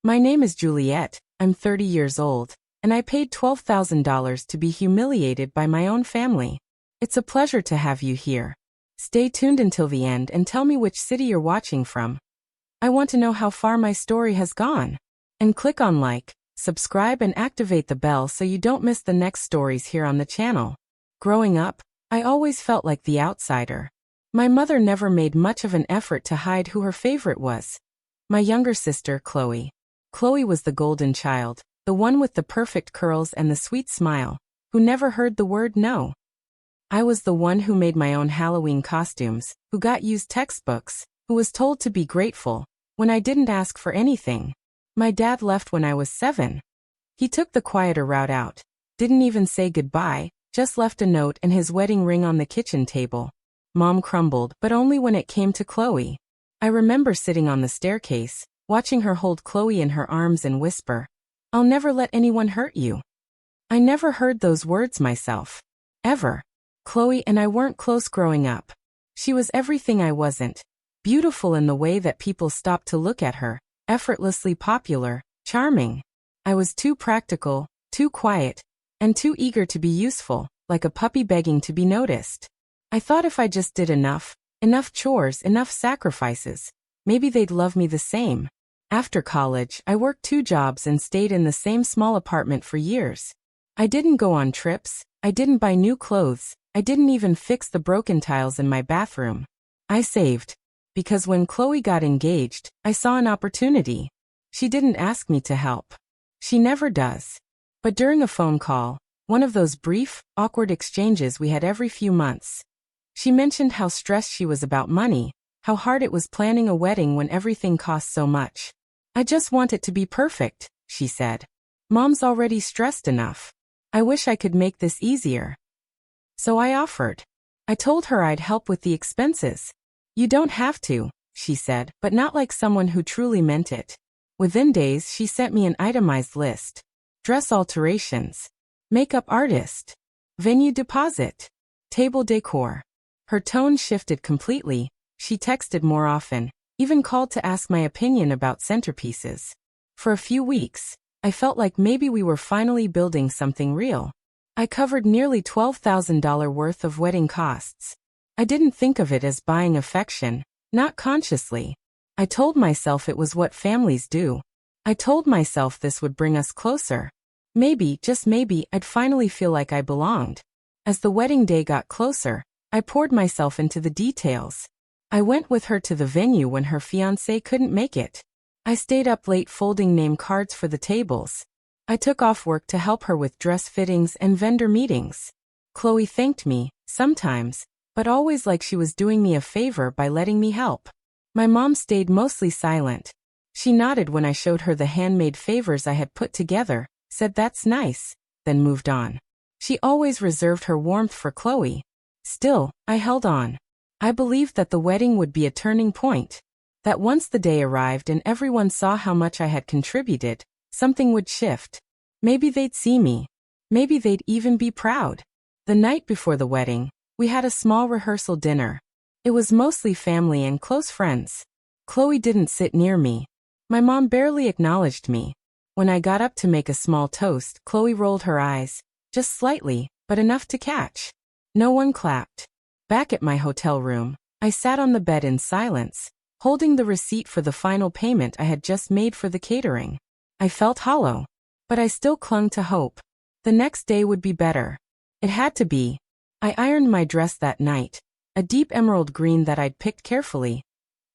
My name is Juliet, I'm 30 years old, and I paid $12,000 to be humiliated by my own family. It's a pleasure to have you here. Stay tuned until the end and tell me which city you're watching from. I want to know how far my story has gone. And click on like, subscribe and activate the bell so you don't miss the next stories here on the channel. Growing up, I always felt like the outsider. My mother never made much of an effort to hide who her favorite was. My younger sister, Chloe. Chloe was the golden child, the one with the perfect curls and the sweet smile, who never heard the word no. I was the one who made my own Halloween costumes, who got used textbooks, who was told to be grateful when I didn't ask for anything. My dad left when I was 7. He took the quieter route out, didn't even say goodbye, just left a note and his wedding ring on the kitchen table. Mom crumbled, but only when it came to Chloe. I remember sitting on the staircase, watching her hold Chloe in her arms and whisper, "I'll never let anyone hurt you." I never heard those words myself. Ever. Chloe and I weren't close growing up. She was everything I wasn't. Beautiful in the way that people stopped to look at her, effortlessly popular, charming. I was too practical, too quiet, and too eager to be useful, like a puppy begging to be noticed. I thought if I just did enough chores, enough sacrifices, maybe they'd love me the same. After college, I worked 2 jobs and stayed in the same small apartment for years. I didn't go on trips, I didn't buy new clothes, I didn't even fix the broken tiles in my bathroom. I saved. Because when Chloe got engaged, I saw an opportunity. She didn't ask me to help. She never does. But during a phone call, one of those brief, awkward exchanges we had every few months, she mentioned how stressed she was about money, how hard it was planning a wedding when everything costs so much. "I just want it to be perfect," she said. "Mom's already stressed enough. I wish I could make this easier." So I offered. I told her I'd help with the expenses. "You don't have to," she said, but not like someone who truly meant it. Within days, she sent me an itemized list. Dress alterations, makeup artist, venue deposit, table decor. Her tone shifted completely. She texted more often, even called to ask my opinion about centerpieces. For a few weeks, I felt like maybe we were finally building something real. I covered nearly $12,000 worth of wedding costs. I didn't think of it as buying affection, not consciously. I told myself it was what families do. I told myself this would bring us closer. Maybe, just maybe, I'd finally feel like I belonged. As the wedding day got closer, I poured myself into the details. I went with her to the venue when her fiancé couldn't make it. I stayed up late folding name cards for the tables. I took off work to help her with dress fittings and vendor meetings. Chloe thanked me, sometimes, but always like she was doing me a favor by letting me help. My mom stayed mostly silent. She nodded when I showed her the handmade favors I had put together, said that's nice, then moved on. She always reserved her warmth for Chloe. Still, I held on. I believed that the wedding would be a turning point. That once the day arrived and everyone saw how much I had contributed, something would shift. Maybe they'd see me. Maybe they'd even be proud. The night before the wedding, we had a small rehearsal dinner. It was mostly family and close friends. Chloe didn't sit near me. My mom barely acknowledged me. When I got up to make a small toast, Chloe rolled her eyes, just slightly, but enough to catch. No one clapped. Back at my hotel room, I sat on the bed in silence, holding the receipt for the final payment I had just made for the catering. I felt hollow, but I still clung to hope. The next day would be better. It had to be. I ironed my dress that night, a deep emerald green that I'd picked carefully.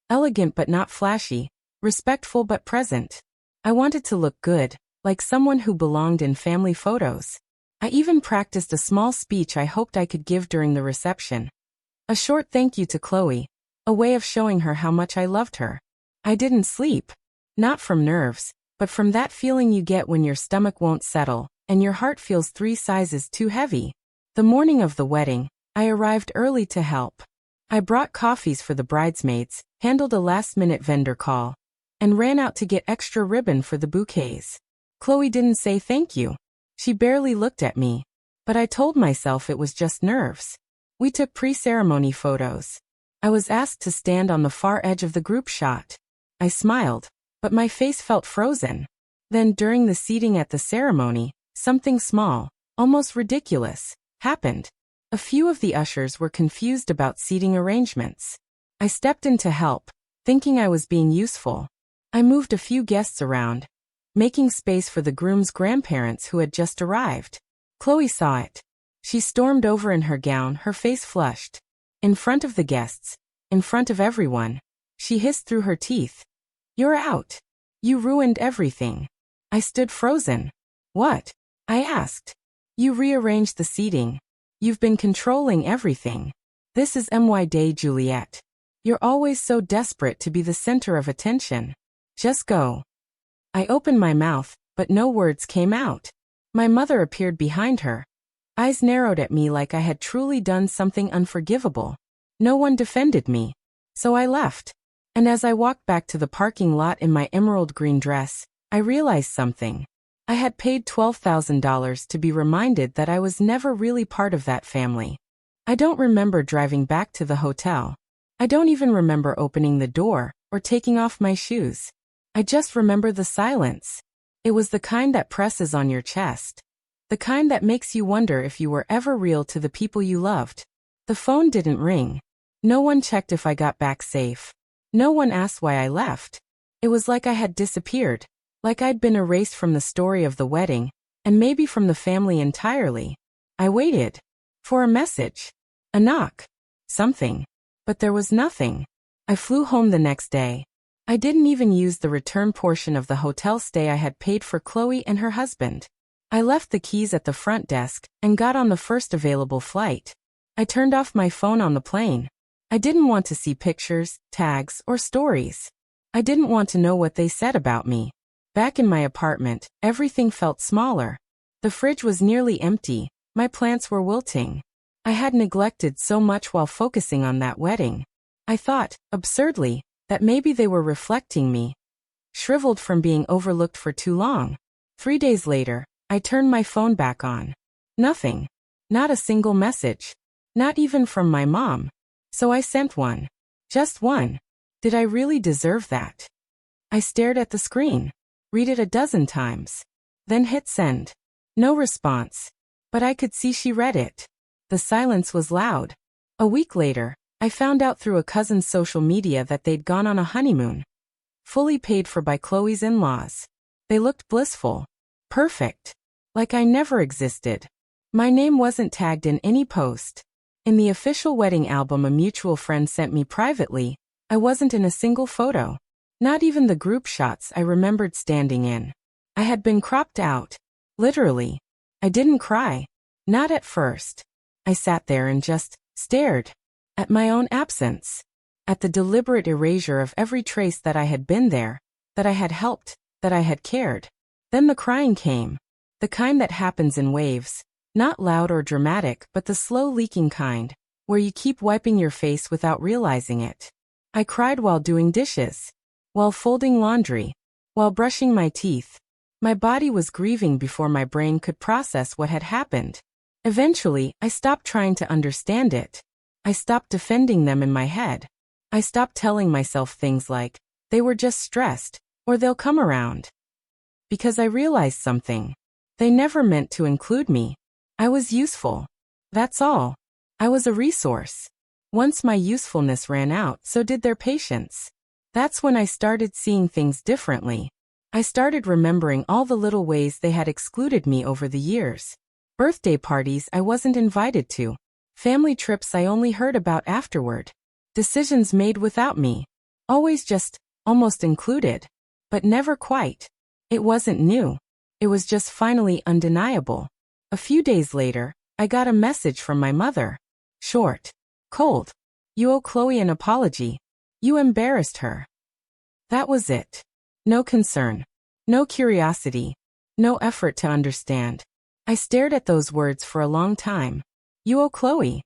Elegant but not flashy, respectful but present. I wanted to look good, like someone who belonged in family photos. I even practiced a small speech I hoped I could give during the reception. A short thank you to Chloe, a way of showing her how much I loved her. I didn't sleep. Not from nerves, but from that feeling you get when your stomach won't settle, and your heart feels 3 sizes too heavy. The morning of the wedding, I arrived early to help. I brought coffees for the bridesmaids, handled a last-minute vendor call, and ran out to get extra ribbon for the bouquets. Chloe didn't say thank you. She barely looked at me. But I told myself it was just nerves. We took pre-ceremony photos. I was asked to stand on the far edge of the group shot. I smiled, but my face felt frozen. Then during the seating at the ceremony, something small, almost ridiculous, happened. A few of the ushers were confused about seating arrangements. I stepped in to help, thinking I was being useful. I moved a few guests around, making space for the groom's grandparents who had just arrived. Chloe saw it. She stormed over in her gown, her face flushed. In front of the guests, in front of everyone, she hissed through her teeth. "You're out. You ruined everything." I stood frozen. "What?" I asked. "You rearranged the seating. You've been controlling everything. This is my day, Juliet. You're always so desperate to be the center of attention. Just go." I opened my mouth, but no words came out. My mother appeared behind her. Eyes narrowed at me like I had truly done something unforgivable. No one defended me. So I left. And as I walked back to the parking lot in my emerald green dress, I realized something. I had paid $12,000 to be reminded that I was never really part of that family. I don't remember driving back to the hotel. I don't even remember opening the door or taking off my shoes. I just remember the silence. It was the kind that presses on your chest. The kind that makes you wonder if you were ever real to the people you loved. The phone didn't ring. No one checked if I got back safe. No one asked why I left. It was like I had disappeared, like I'd been erased from the story of the wedding, and maybe from the family entirely. I waited. For a message. A knock. Something. But there was nothing. I flew home the next day. I didn't even use the return portion of the hotel stay I had paid for Chloe and her husband. I left the keys at the front desk and got on the first available flight. I turned off my phone on the plane. I didn't want to see pictures, tags, or stories. I didn't want to know what they said about me. Back in my apartment, everything felt smaller. The fridge was nearly empty. My plants were wilting. I had neglected so much while focusing on that wedding. I thought, absurdly, that maybe they were reflecting me. Shriveled from being overlooked for too long. 3 days later, I turned my phone back on. Nothing. Not a single message. Not even from my mom. So I sent one. Just one. Did I really deserve that? I stared at the screen. Read it a dozen times. Then hit send. No response. But I could see she read it. The silence was loud. A week later, I found out through a cousin's social media that they'd gone on a honeymoon. Fully paid for by Chloe's in-laws. They looked blissful. Perfect. Like I never existed. My name wasn't tagged in any post. In the official wedding album a mutual friend sent me privately, I wasn't in a single photo. Not even the group shots I remembered standing in. I had been cropped out. Literally. I didn't cry. Not at first. I sat there and just stared. At my own absence. At the deliberate erasure of every trace that I had been there, that I had helped, that I had cared. Then the crying came. The kind that happens in waves. Not loud or dramatic, but the slow leaking kind, where you keep wiping your face without realizing it. I cried while doing dishes. While folding laundry. While brushing my teeth. My body was grieving before my brain could process what had happened. Eventually, I stopped trying to understand it. I stopped defending them in my head. I stopped telling myself things like, they were just stressed, or they'll come around. Because I realized something. They never meant to include me. I was useful. That's all. I was a resource. Once my usefulness ran out, so did their patience. That's when I started seeing things differently. I started remembering all the little ways they had excluded me over the years. Birthday parties I wasn't invited to. Family trips I only heard about afterward. Decisions made without me. Always just, almost included. But never quite. It wasn't new. It was just finally undeniable. A few days later, I got a message from my mother. Short. Cold. You owe Chloe an apology. You embarrassed her. That was it. No concern. No curiosity. No effort to understand. I stared at those words for a long time. You owe Chloe.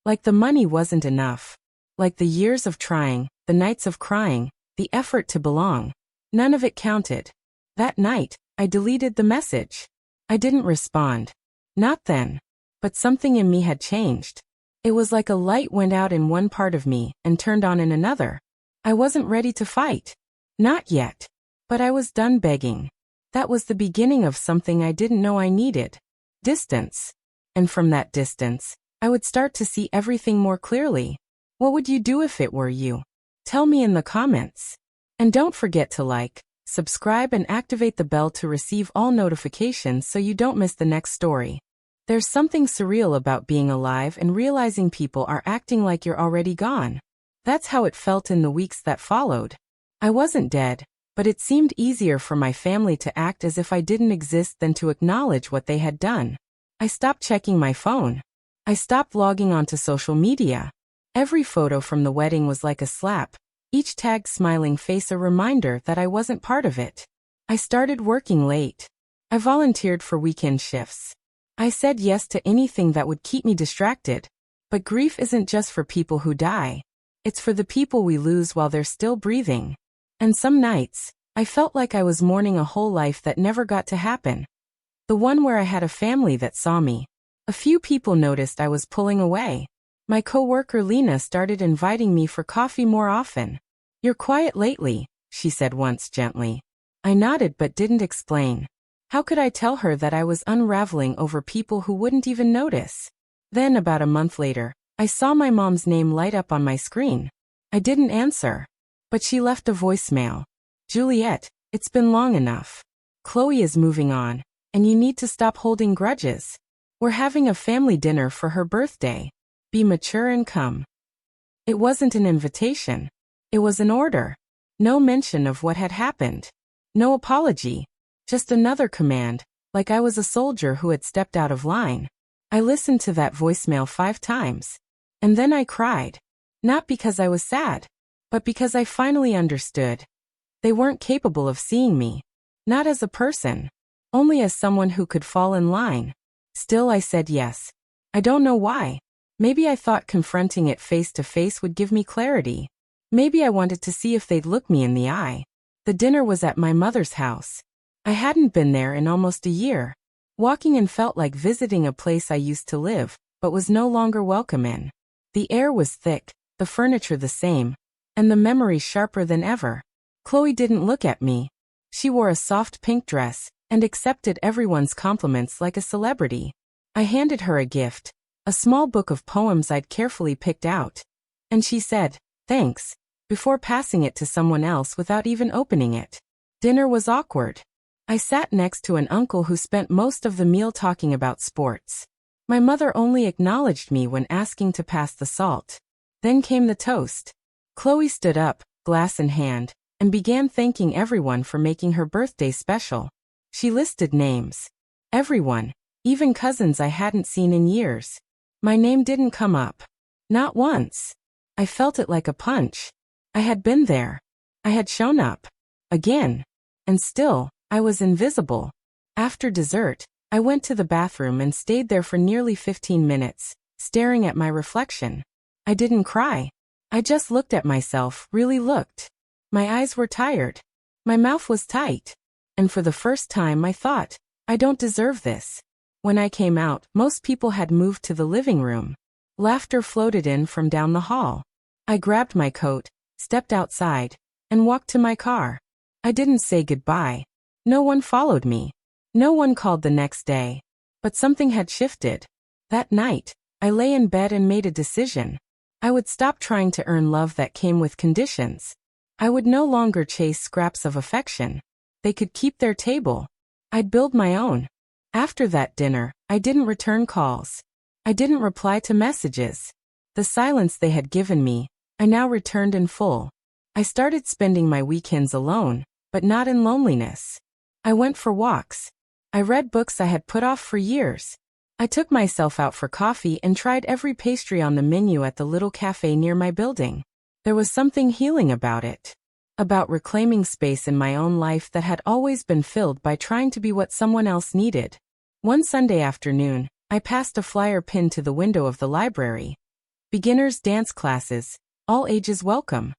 Like the money wasn't enough. Like the years of trying, the nights of crying, the effort to belong. None of it counted. That night, I deleted the message. I didn't respond. Not then. But something in me had changed. It was like a light went out in one part of me and turned on in another. I wasn't ready to fight. Not yet. But I was done begging. That was the beginning of something I didn't know I needed. Distance. And from that distance, I would start to see everything more clearly. What would you do if it were you? Tell me in the comments. And don't forget to like, subscribe and activate the bell to receive all notifications so you don't miss the next story. There's something surreal about being alive and realizing people are acting like you're already gone. That's how it felt in the weeks that followed. I wasn't dead, but it seemed easier for my family to act as if I didn't exist than to acknowledge what they had done. I stopped checking my phone. I stopped logging onto social media. Every photo from the wedding was like a slap, each tagged smiling face a reminder that I wasn't part of it. I started working late. I volunteered for weekend shifts. I said yes to anything that would keep me distracted. But grief isn't just for people who die. It's for the people we lose while they're still breathing. And some nights, I felt like I was mourning a whole life that never got to happen. The one where I had a family that saw me. A few people noticed I was pulling away. My coworker Lena started inviting me for coffee more often. "You're quiet lately," she said once gently. I nodded but didn't explain. How could I tell her that I was unraveling over people who wouldn't even notice? Then about a month later, I saw my mom's name light up on my screen. I didn't answer. But she left a voicemail. "Juliet, it's been long enough. Chloe is moving on, and you need to stop holding grudges. We're having a family dinner for her birthday. Be mature and come." It wasn't an invitation. It was an order. No mention of what had happened. No apology. Just another command, like I was a soldier who had stepped out of line. I listened to that voicemail 5 times. And then I cried. Not because I was sad, but because I finally understood. They weren't capable of seeing me. Not as a person. Only as someone who could fall in line. Still I said yes. I don't know why. Maybe I thought confronting it face to face would give me clarity. Maybe I wanted to see if they'd look me in the eye. The dinner was at my mother's house. I hadn't been there in almost a year. Walking in felt like visiting a place I used to live, but was no longer welcome in. The air was thick, the furniture the same, and the memories sharper than ever. Chloe didn't look at me. She wore a soft pink dress, and accepted everyone's compliments like a celebrity. I handed her a gift, a small book of poems I'd carefully picked out. And she said, "Thanks," before passing it to someone else without even opening it. Dinner was awkward. I sat next to an uncle who spent most of the meal talking about sports. My mother only acknowledged me when asking to pass the salt. Then came the toast. Chloe stood up, glass in hand, and began thanking everyone for making her birthday special. She listed names. Everyone, even cousins I hadn't seen in years. My name didn't come up. Not once. I felt it like a punch. I had been there. I had shown up. Again. And still, I was invisible. After dessert, I went to the bathroom and stayed there for nearly 15 minutes, staring at my reflection. I didn't cry. I just looked at myself, really looked. My eyes were tired. My mouth was tight. And for the first time I thought, I don't deserve this. When I came out, most people had moved to the living room. Laughter floated in from down the hall. I grabbed my coat, stepped outside, and walked to my car. I didn't say goodbye. No one followed me. No one called the next day. But something had shifted. That night, I lay in bed and made a decision. I would stop trying to earn love that came with conditions. I would no longer chase scraps of affection. They could keep their table. I'd build my own. After that dinner, I didn't return calls. I didn't reply to messages. The silence they had given me, I now returned in full. I started spending my weekends alone, but not in loneliness. I went for walks. I read books I had put off for years. I took myself out for coffee and tried every pastry on the menu at the little cafe near my building. There was something healing about it. About reclaiming space in my own life that had always been filled by trying to be what someone else needed. One Sunday afternoon, I passed a flyer pinned to the window of the library. Beginners dance classes, all ages welcome.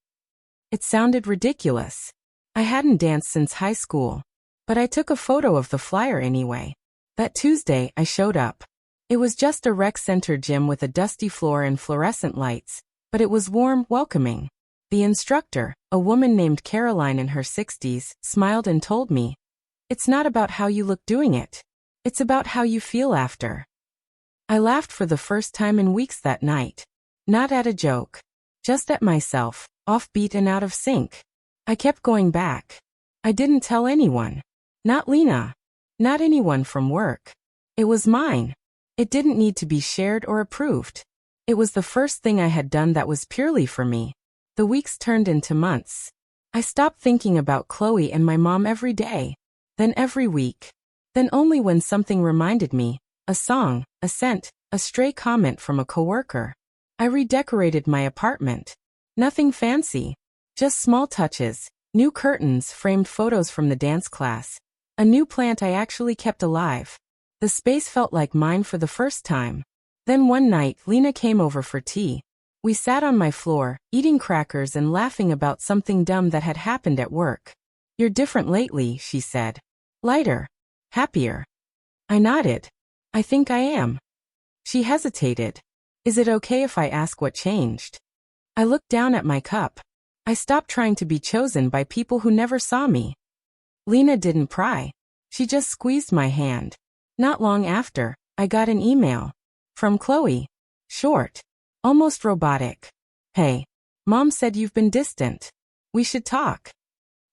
It sounded ridiculous. I hadn't danced since high school. But I took a photo of the flyer anyway. That Tuesday, I showed up. It was just a rec center gym with a dusty floor and fluorescent lights, but it was warm, welcoming. The instructor, a woman named Caroline in her 60s, smiled and told me, "It's not about how you look doing it. It's about how you feel after." I laughed for the first time in weeks that night. Not at a joke. Just at myself, offbeat and out of sync. I kept going back. I didn't tell anyone. Not Lena. Not anyone from work. It was mine. It didn't need to be shared or approved. It was the first thing I had done that was purely for me. The weeks turned into months. I stopped thinking about Chloe and my mom every day. Then every week. Then only when something reminded me, a song, a scent, a stray comment from a coworker. I redecorated my apartment. Nothing fancy. Just small touches, new curtains, framed photos from the dance class. A new plant I actually kept alive. The space felt like mine for the first time. Then one night, Lena came over for tea. We sat on my floor, eating crackers and laughing about something dumb that had happened at work. "You're different lately," she said. "Lighter. Happier." I nodded. "I think I am." She hesitated. "Is it okay if I ask what changed?" I looked down at my cup. I stopped trying to be chosen by people who never saw me. Lena didn't pry. She just squeezed my hand. Not long after, I got an email. From Chloe. Short. Almost robotic. "Hey. Mom said you've been distant. We should talk."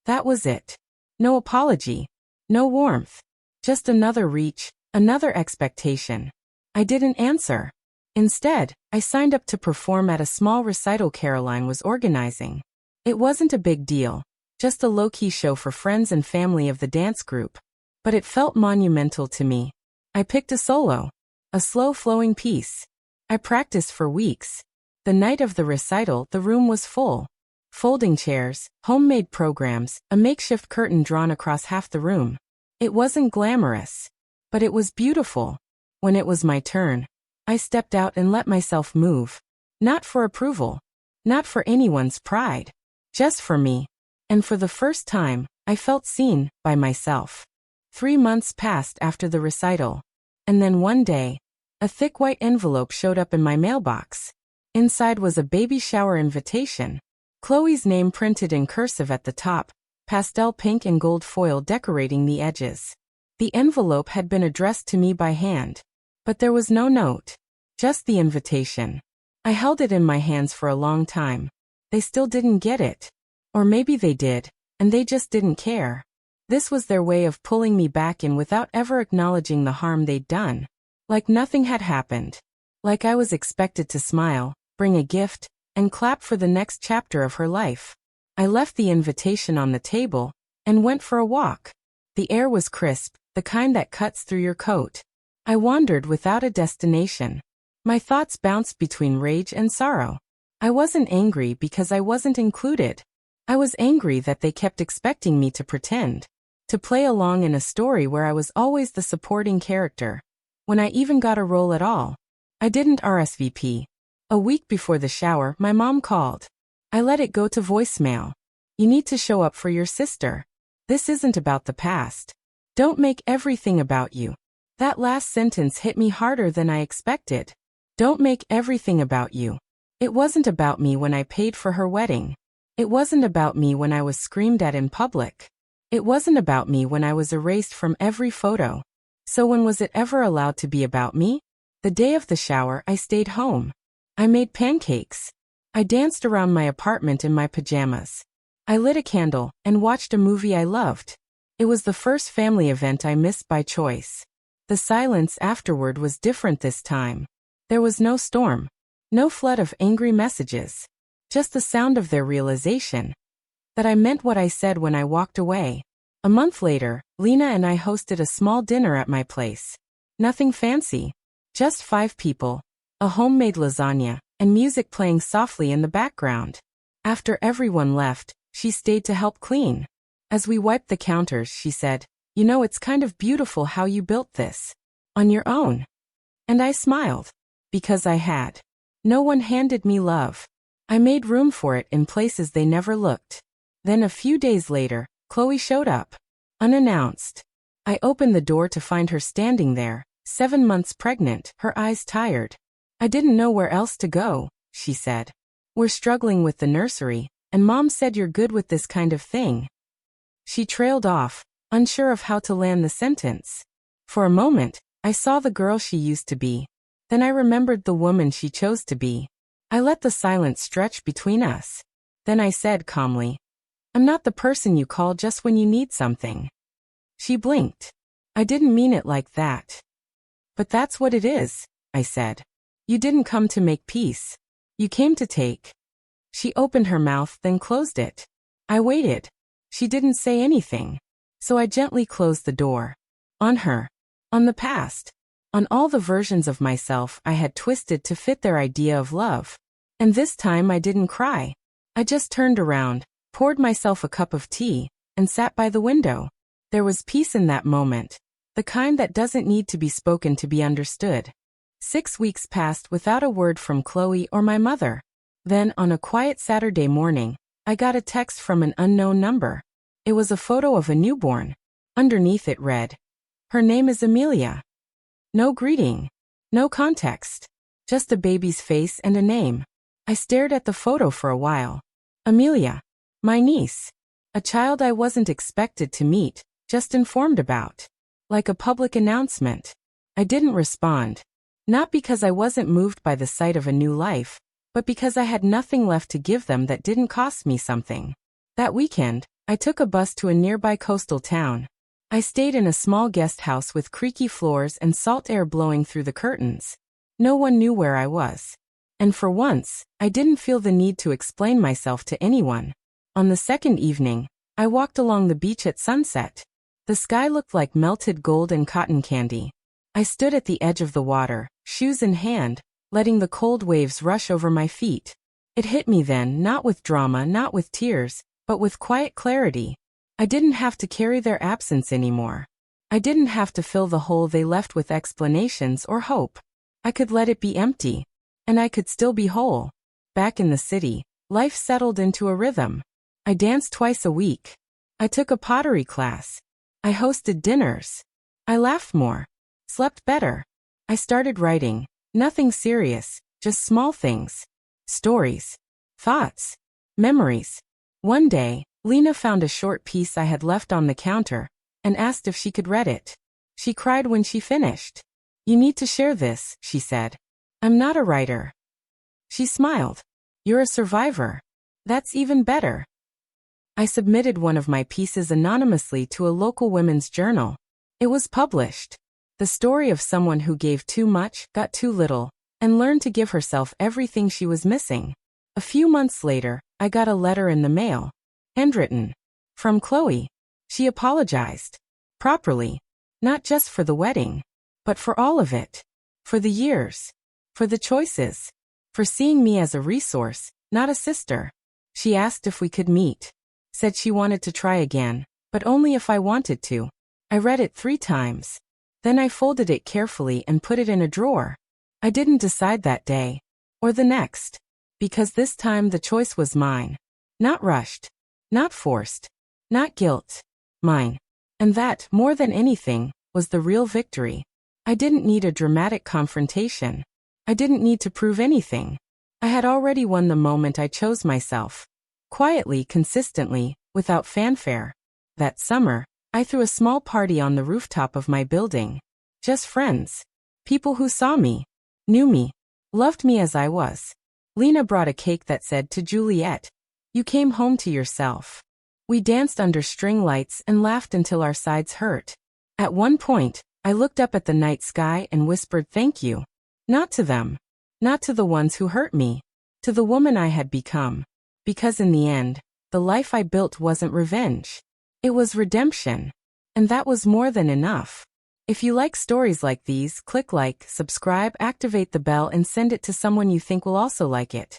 That was it. No apology. No warmth. Just another reach, another expectation. I didn't answer. Instead, I signed up to perform at a small recital Caroline was organizing. It wasn't a big deal, just a low-key show for friends and family of the dance group. But it felt monumental to me. I picked a solo. A slow-flowing piece. I practiced for weeks. The night of the recital, the room was full. Folding chairs, homemade programs, a makeshift curtain drawn across half the room. It wasn't glamorous. But it was beautiful. When it was my turn, I stepped out and let myself move. Not for approval. Not for anyone's pride. Just for me. And for the first time, I felt seen by myself. 3 months passed after the recital. And then one day, a thick white envelope showed up in my mailbox. Inside was a baby shower invitation. Chloe's name printed in cursive at the top, pastel pink and gold foil decorating the edges. The envelope had been addressed to me by hand. But there was no note. Just the invitation. I held it in my hands for a long time. They still didn't get it. Or maybe they did, and they just didn't care. This was their way of pulling me back in without ever acknowledging the harm they'd done. Like nothing had happened. Like I was expected to smile, bring a gift, and clap for the next chapter of her life. I left the invitation on the table, and went for a walk. The air was crisp, the kind that cuts through your coat. I wandered without a destination. My thoughts bounced between rage and sorrow. I wasn't angry because I wasn't included. I was angry that they kept expecting me to pretend. To play along in a story where I was always the supporting character. When I even got a role at all. I didn't RSVP. A week before the shower, my mom called. I let it go to voicemail. "You need to show up for your sister. This isn't about the past. Don't make everything about you." That last sentence hit me harder than I expected. Don't make everything about you. It wasn't about me when I paid for her wedding. It wasn't about me when I was screamed at in public. It wasn't about me when I was erased from every photo. So when was it ever allowed to be about me? The day of the shower, I stayed home. I made pancakes. I danced around my apartment in my pajamas. I lit a candle and watched a movie I loved. It was the first family event I missed by choice. The silence afterward was different this time. There was no storm. No flood of angry messages. Just the sound of their realization. That I meant what I said when I walked away. A month later, Lena and I hosted a small dinner at my place. Nothing fancy. Just 5 people. A homemade lasagna, and music playing softly in the background. After everyone left, she stayed to help clean. As we wiped the counters, she said, "You know, it's kind of beautiful how you built this. On your own." And I smiled. Because I had. No one handed me love. I made room for it in places they never looked. Then a few days later, Chloe showed up. Unannounced. I opened the door to find her standing there, 7 months pregnant, her eyes tired. "I didn't know where else to go," she said. "We're struggling with the nursery, And Mom said you're good with this kind of thing. She trailed off, unsure of how to land the sentence. For a moment, I saw the girl she used to be. Then I remembered the woman she chose to be. I let the silence stretch between us. Then I said calmly, I'm not the person you call just when you need something. She blinked. I didn't mean it like that. But that's what it is, I said. You didn't come to make peace. You came to take. She opened her mouth, then closed it. I waited. She didn't say anything. So I gently closed the door. On her. On the past. On all the versions of myself I had twisted to fit their idea of love. And this time I didn't cry. I just turned around, poured myself a cup of tea, and sat by the window. There was peace in that moment. The kind that doesn't need to be spoken to be understood. 6 weeks passed without a word from Chloe or my mother. Then, on a quiet Saturday morning, I got a text from an unknown number. It was a photo of a newborn. Underneath it read, Her name is Amelia. No greeting. No context. Just a baby's face and a name. I stared at the photo for a while. Amelia. My niece. A child I wasn't expected to meet, just informed about. Like a public announcement. I didn't respond. Not because I wasn't moved by the sight of a new life, but because I had nothing left to give them that didn't cost me something. That weekend, I took a bus to a nearby coastal town. I stayed in a small guest house with creaky floors and salt air blowing through the curtains. No one knew where I was. And for once, I didn't feel the need to explain myself to anyone. On the second evening, I walked along the beach at sunset. The sky looked like melted gold and cotton candy. I stood at the edge of the water, shoes in hand, letting the cold waves rush over my feet. It hit me then, not with drama, not with tears, but with quiet clarity. I didn't have to carry their absence anymore. I didn't have to fill the hole they left with explanations or hope. I could let it be empty. And I could still be whole. Back in the city, life settled into a rhythm. I danced twice a week. I took a pottery class. I hosted dinners. I laughed more. Slept better. I started writing. Nothing serious, just small things. Stories. Thoughts. Memories. One day, Lena found a short piece I had left on the counter and asked if she could read it. She cried when she finished. You need to share this, she said. I'm not a writer. She smiled. You're a survivor. That's even better. I submitted one of my pieces anonymously to a local women's journal. It was published. The story of someone who gave too much, got too little, and learned to give herself everything she was missing. A few months later, I got a letter in the mail. Handwritten. From Chloe. She apologized. Properly. Not just for the wedding. But for all of it. For the years. For the choices. For seeing me as a resource, not a sister. She asked if we could meet. Said she wanted to try again, but only if I wanted to. I read it 3 times. Then I folded it carefully and put it in a drawer. I didn't decide that day. Or the next. Because this time the choice was mine. Not rushed. Not forced. Not guilt. Mine. And that, more than anything, was the real victory. I didn't need a dramatic confrontation. I didn't need to prove anything. I had already won the moment I chose myself. Quietly, consistently, without fanfare. That summer, I threw a small party on the rooftop of my building. Just friends. People who saw me, knew me, loved me as I was. Lena brought a cake that said to Juliet, You came home to yourself. We danced under string lights and laughed until our sides hurt. At one point, I looked up at the night sky and whispered thank you. Not to them. Not to the ones who hurt me. To the woman I had become. Because in the end, the life I built wasn't revenge. It was redemption. And that was more than enough. If you like stories like these, click like, subscribe, activate the bell and send it to someone you think will also like it.